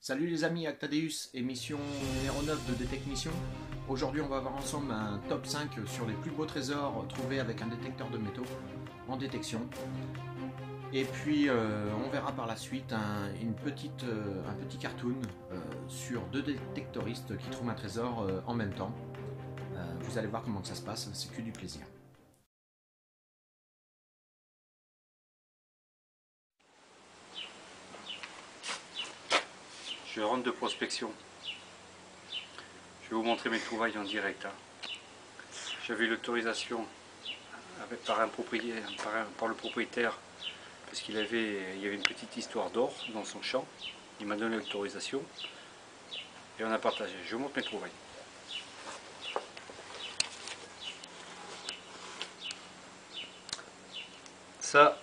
Salut les amis, Actadeus, émission numéro 9 de Détecmission. Aujourd'hui on va voir ensemble un top 5 sur les plus beaux trésors trouvés avec un détecteur de métaux en détection. Et puis on verra par la suite un petit cartoon sur deux détectoristes qui trouvent un trésor en même temps. Vous allez voir comment ça se passe, c'est que du plaisir. Je rentre de prospection. Je vais vous montrer mes trouvailles en direct. J'avais l'autorisation par le propriétaire parce qu'il y avait une petite histoire d'or dans son champ. Il m'a donné l'autorisation et on a partagé. Je vous montre mes trouvailles. Ça,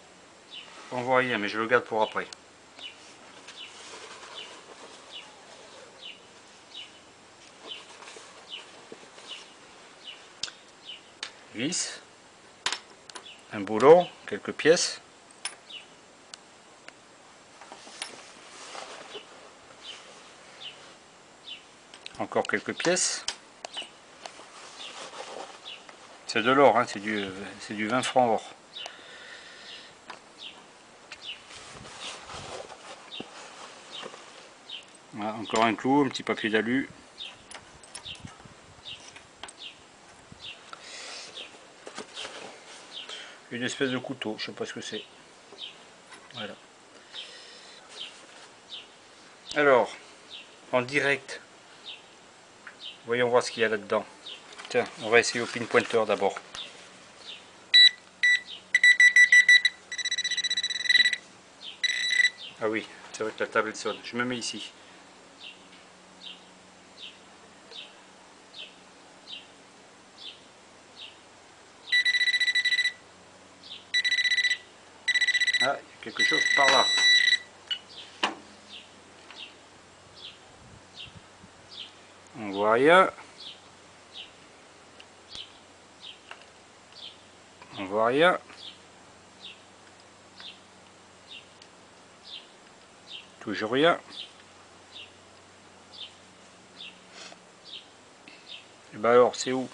on voit rien, mais je le garde pour après. Vis, un boulot, quelques pièces. Encore quelques pièces. C'est de l'or, hein, c'est du 20 francs or. Voilà, encore un clou, un petit papier d'alu. Une espèce de couteau, je sais pas ce que c'est. Voilà. Alors, en direct, voyons voir ce qu'il y a là-dedans. Tiens, on va essayer au pinpointer d'abord. Ah oui, c'est vrai que la table sonne. Je me mets ici. Ah, il y a quelque chose par là. On voit rien. On voit rien. Toujours rien. Et ben alors, c'est où?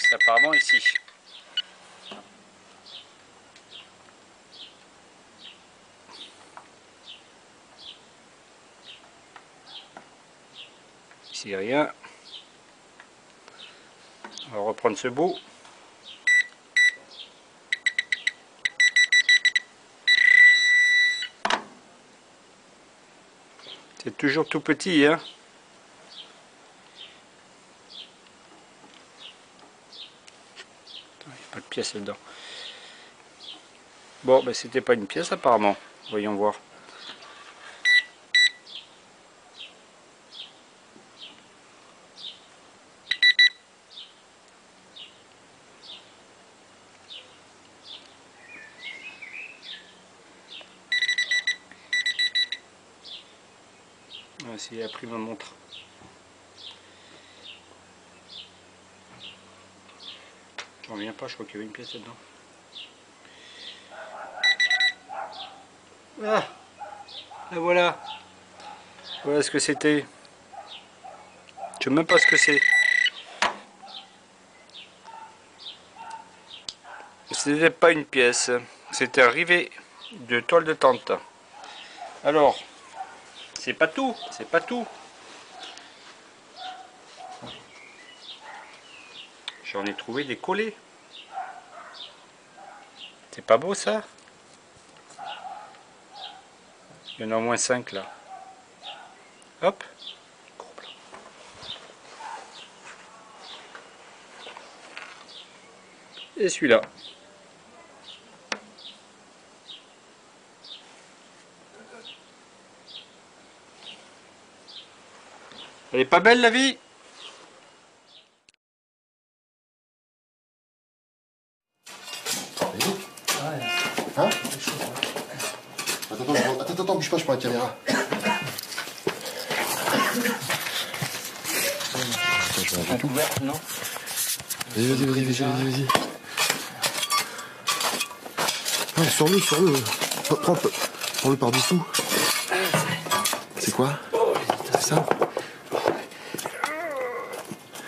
C'est apparemment ici. Ici rien. On va reprendre ce bout. C'est toujours tout petit, hein. Il n'y a pas de pièce là-dedans. Bon, ben c'était pas une pièce apparemment. Voyons voir. On va essayer, il a pris ma montre. J'en reviens pas, je crois qu'il y avait une pièce là-dedans. Ah, et voilà. Voilà ce que c'était. Je sais même pas ce que c'est. Ce n'était pas une pièce. C'était un rivet de toile de tente. Alors, c'est pas tout. C'est pas tout. J'en ai trouvé des collets. C'est pas beau ça? Il y en a au moins 5 là. Hop. Et celui-là. Elle est pas belle la vie? Hein? Attends, bouge pas, je prends la caméra. Ouverte, non? Vas-y. Ah, sors-le. Prends-le par-dessous. C'est quoi? C'est ça?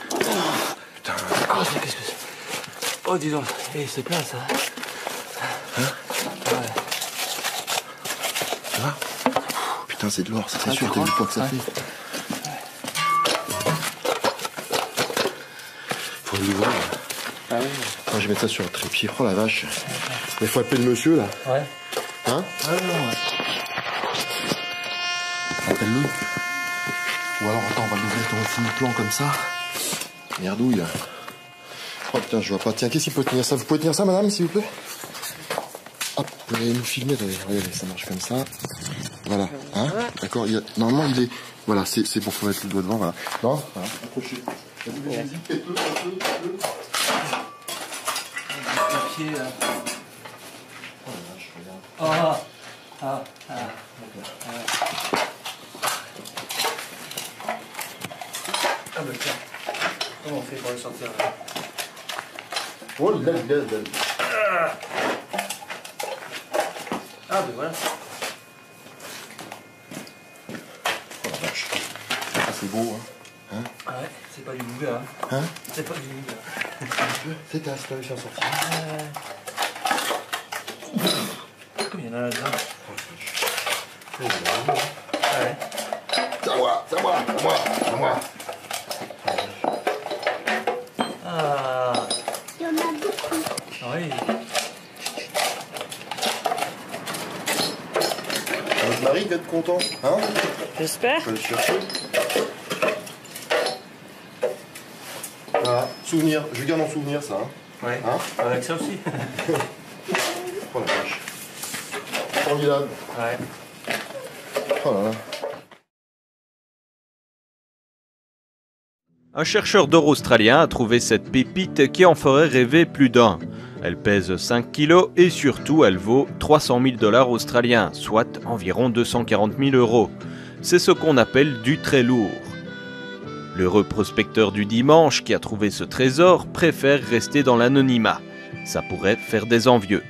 Putain. Oh, qu'est-ce que c'est? Oh, dis donc. C'est plein, ça. Hein? Ouais. Ça va? Putain, c'est de l'or, ça c'est sûr. T'as vu le poids que ça fait? Faut l'ouvrir. Ah oui. Moi, je vais mettre ça sur le trépied. Oh la vache. Il faut appeler le monsieur là. Ouais. Hein? Ouais. Appelle-le. Ou alors, attends, on va l'ouvrir ton fini plan comme ça. Merdouille. Oh putain, je vois pas. Tiens, qu'est-ce qu'il peut tenir ça? Vous pouvez tenir ça, madame, s'il vous plaît? Hop, vous pouvez nous filmer. Regardez, ça marche comme ça. Voilà. Hein? D'accord. Normalement, il est. Voilà, c'est bon, faut mettre le doigt devant. Voilà. Non? Voilà. Accrochez. Vas-y, faites-le. Papier, là. Oh la vache, regarde. Ah bah tiens. Comment on fait pour le sortir là? Oh là. Ah bah voilà. Oh la vache. Ah, c'est beau, hein? Ah ouais, c'est pas du nougat, hein? Hein? C'est pas du nougat. C'est ta, si t'as réussi à sortir. Comme il y en a là-dedans. Ouais. Ouais. C'est à moi. Ah. Il y en a beaucoup. Oui. Votre mari doit être content, hein? J'espère. Je vais le chercher. Voilà, souvenir. Je garde en souvenir ça. Hein? Ouais. Hein? Avec ça aussi. Oh la vache. Formidable. Ouais. Oh là là. Un chercheur d'or australien a trouvé cette pépite qui en ferait rêver plus d'un. Elle pèse 5 kilos et surtout elle vaut 300 000 $ australiens, soit environ 240 000 €. C'est ce qu'on appelle du très lourd. L'heureux prospecteur du dimanche qui a trouvé ce trésor préfère rester dans l'anonymat. Ça pourrait faire des envieux.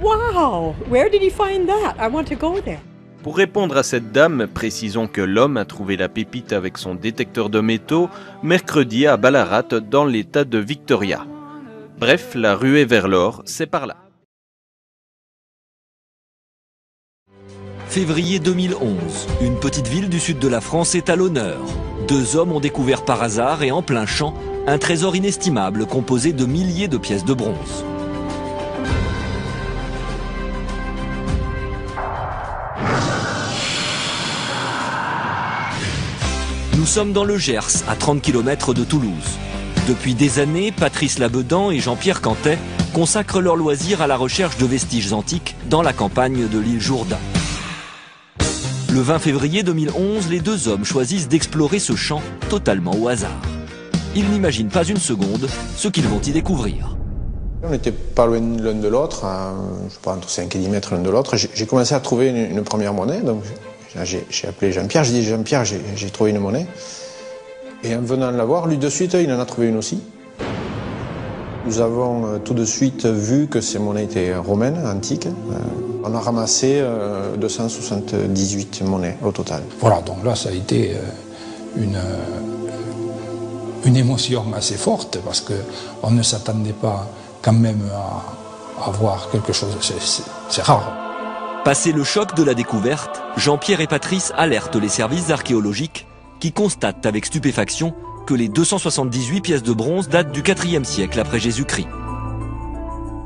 Wow! Where did he find that? I want to go there. Pour répondre à cette dame, précisons que l'homme a trouvé la pépite avec son détecteur de métaux mercredi à Ballarat dans l'état de Victoria. Bref, la ruée vers l'or, c'est par là. Février 2011, une petite ville du sud de la France est à l'honneur. 2 hommes ont découvert par hasard et en plein champ un trésor inestimable composé de milliers de pièces de bronze. Nous sommes dans le Gers, à 30 km de Toulouse. Depuis des années, Patrice Labedan et Jean-Pierre Cantet consacrent leur loisir à la recherche de vestiges antiques dans la campagne de l'île Jourdain. Le 20 février 2011, les 2 hommes choisissent d'explorer ce champ totalement au hasard. Ils n'imaginent pas une seconde ce qu'ils vont y découvrir. On n'était pas loin l'un de l'autre, je sais pas, entre 5 et 10 mètres l'un de l'autre. J'ai commencé à trouver une première monnaie, donc j'ai appelé Jean-Pierre, j'ai dit Jean-Pierre, j'ai trouvé une monnaie. Et en venant la voir, lui de suite, il en a trouvé une aussi. Nous avons tout de suite vu que ces monnaies étaient romaines, antiques. On a ramassé 278 monnaies au total. Voilà, donc là, ça a été une émotion assez forte parce qu'on ne s'attendait pas quand même à voir quelque chose. C'est rare. Passé le choc de la découverte, Jean-Pierre et Patrice alertent les services archéologiques qui constatent avec stupéfaction que les 278 pièces de bronze datent du IVe siècle après Jésus-Christ.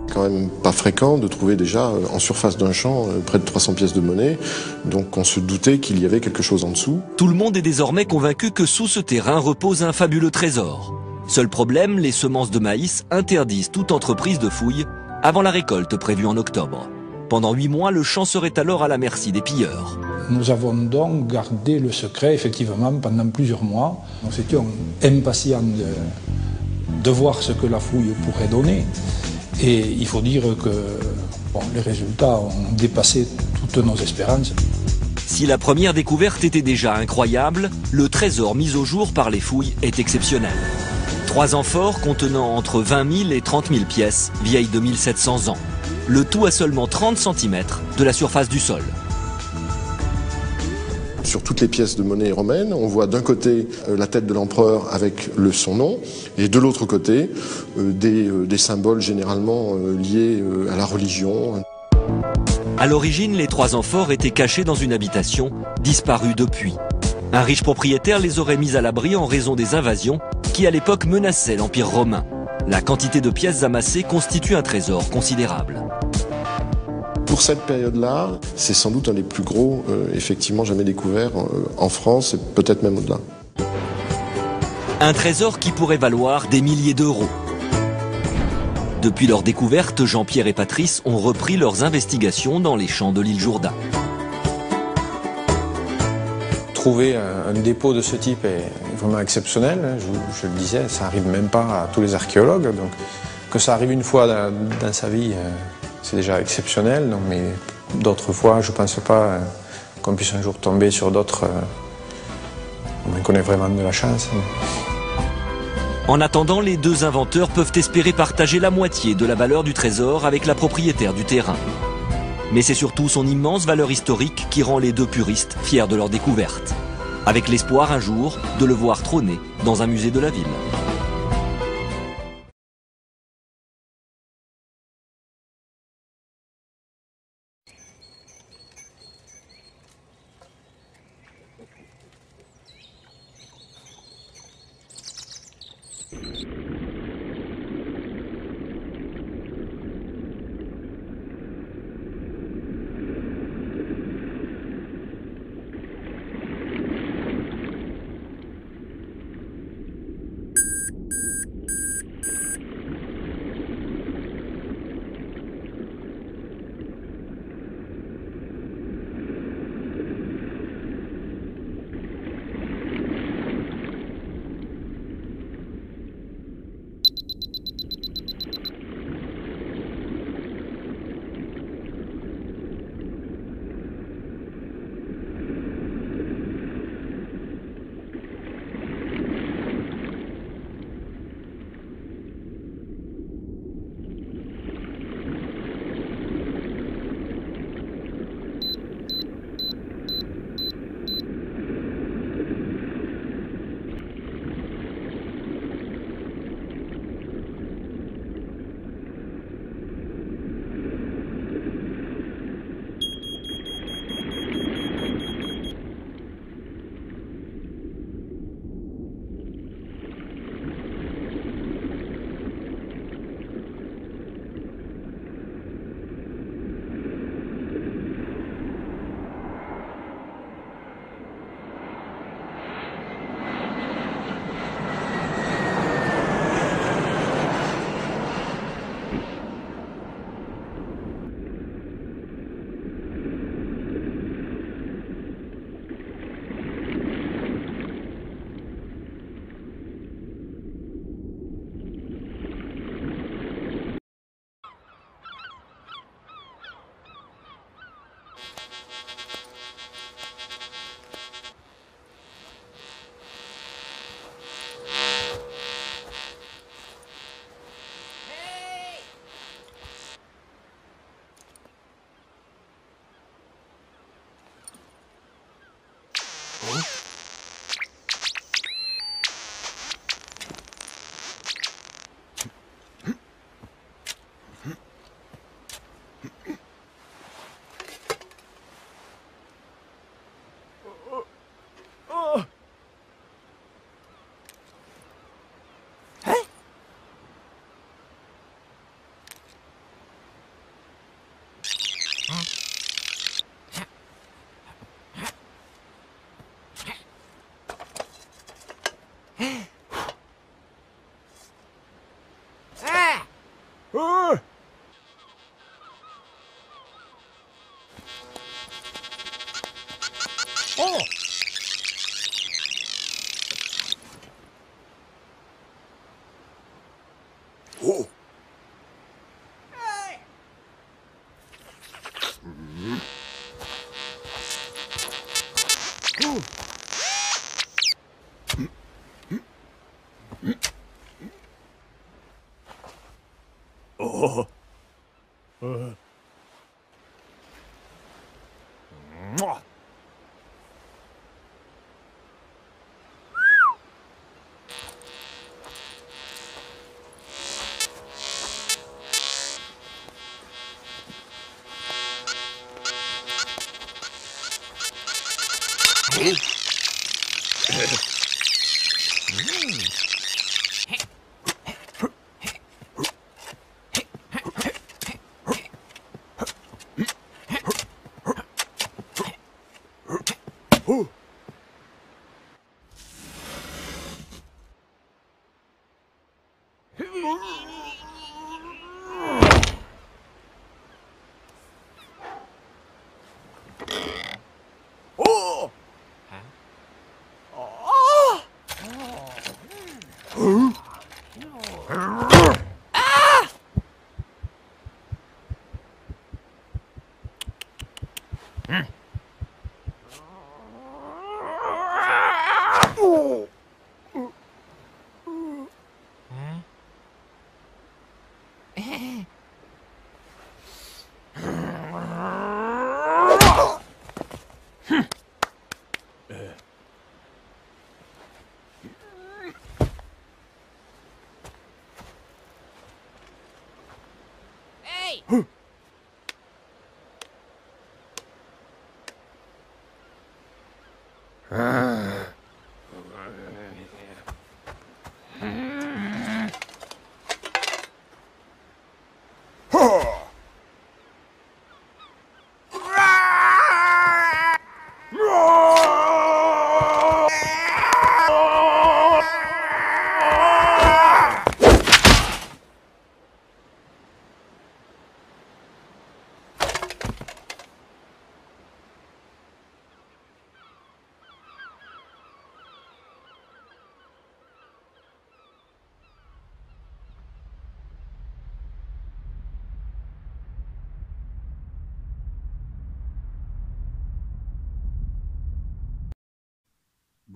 C'est quand même pas fréquent de trouver déjà en surface d'un champ près de 300 pièces de monnaie, donc on se doutait qu'il y avait quelque chose en dessous. Tout le monde est désormais convaincu que sous ce terrain repose un fabuleux trésor. Seul problème, les semences de maïs interdisent toute entreprise de fouille avant la récolte prévue en octobre. Pendant 8 mois, le champ serait alors à la merci des pilleurs. Nous avons donc gardé le secret, effectivement, pendant plusieurs mois. Nous étions impatients de voir ce que la fouille pourrait donner. Et il faut dire que les résultats ont dépassé toutes nos espérances. Si la première découverte était déjà incroyable, le trésor mis au jour par les fouilles est exceptionnel. 3 amphores contenant entre 20 000 et 30 000 pièces, vieilles de 1700 ans. Le tout à seulement 30 cm de la surface du sol. Sur toutes les pièces de monnaie romaine, on voit d'un côté la tête de l'empereur avec son nom, et de l'autre côté des symboles généralement liés à la religion. À l'origine, les 3 amphores étaient cachés dans une habitation, disparue depuis. Un riche propriétaire les aurait mis à l'abri en raison des invasions qui à l'époque menaçaient l'Empire romain. La quantité de pièces amassées constitue un trésor considérable. Pour cette période-là, c'est sans doute un des plus gros, effectivement, jamais découverts en France et peut-être même au-delà. Un trésor qui pourrait valoir des milliers d'euros. Depuis leur découverte, Jean-Pierre et Patrice ont repris leurs investigations dans les champs de l'île Jourdain. Trouver un dépôt de ce type est vraiment exceptionnel. Je le disais, ça n'arrive même pas à tous les archéologues. Donc, que ça arrive une fois dans sa vie, c'est déjà exceptionnel. Donc, mais d'autres fois, je ne pense pas qu'on puisse un jour tomber sur d'autres. On connaît vraiment de la chance. En attendant, les 2 inventeurs peuvent espérer partager la moitié de la valeur du trésor avec la propriétaire du terrain. Mais c'est surtout son immense valeur historique qui rend les 2 puristes fiers de leur découverte. Avec l'espoir un jour de le voir trôner dans un musée de la ville. Oh. Mouah.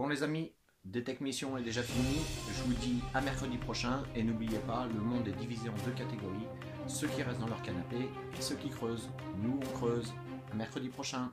Bon les amis, Detect Mission est déjà fini, je vous dis à mercredi prochain et n'oubliez pas, le monde est divisé en deux catégories, ceux qui restent dans leur canapé et ceux qui creusent. Nous on creuse, à mercredi prochain.